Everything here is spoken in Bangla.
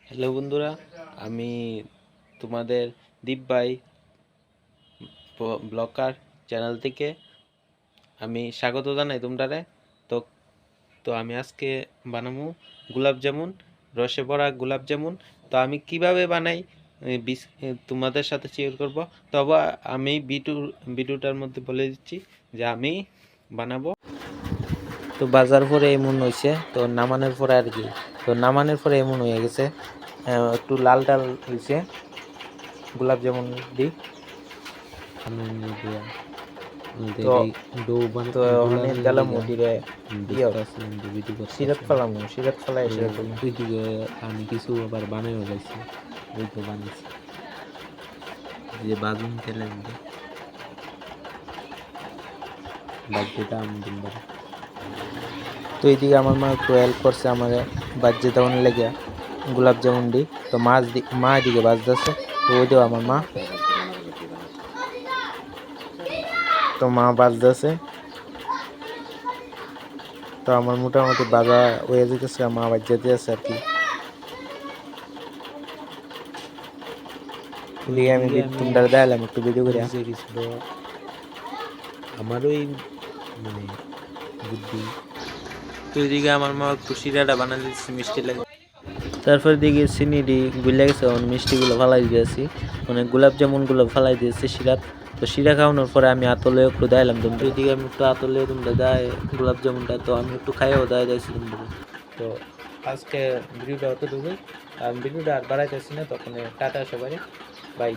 হ্যালো বন্ধুরা, আমি তোমাদের দীপ ভাই ব্লগার চ্যানেল থেকে আমি স্বাগত জানাই তোমরারে। তো তো আমি আজকে বানাবো গোলাপ জামুন, রসে ভরা গোলাপ জামুন। তো আমি কিভাবে বানাই তোমাদের সাথে শেয়ার করব। তবে আমি ভিডিওটার মধ্যে বলে দিচ্ছি যে আমি বানাবো। তো বাজার পরে এমন হয়েছে, তো নামানোর পরে আর কি, তো নামানোর পরে এমন হয়ে গেছে, একটু লাল টাল হয়েছে গোলাপ জামুন দিই। তো তো ওখানে দিলাম ওদিকে সিরাপ ফেলাম, সিরাপ ফেলাই আমি কিছু আবার বানাইও যাইছি, ওই তো বানাইছি যে বাগুন তেলের বাদ্যটা আমি। তো এইদিকে আমার মা একটু হেল্প করছে আমার বাজ্যে তেমন লেগে গোলাপ জামুন দিই। তো মা এদিকে বাজতেছে, তো ওই দেও আমার মা, তো মা বাজতেছে। তো আমার মোটামুটি বাজা হয়ে যেতেছে, মা বাজাতে আছে আর কি। এদিকে আমি তোমরা দেখালাম একটু ভিডিও করে গেছিল আমারই মানে বুদ্ধি। তো এদিকে আমার মা একটু শিরাটা বানাই দিচ্ছে মিষ্টি লাগে। তারপর দিকে চিনি দি গুলে গেছে, মিষ্টিগুলো ফালাই দিয়েছি, মানে গোলাপ জামুনগুলো ফালাই দিয়েছি সিরাপ। তো শিরা খাওয়ানোর পরে আমি আতলে একটু দেখালাম তোমরা, এদিকে আমি একটু আতলে তোমরা দেয় গোলাপ জামুনটা, তো আমি একটু খাইও দেয় দিয়েছি তোমরা। তো আজকে ভিডিওটা অতটুকুই, আমি ভিডিওটা আর বাড়াইতেছি না, তখন টাটা সবাই, বাই।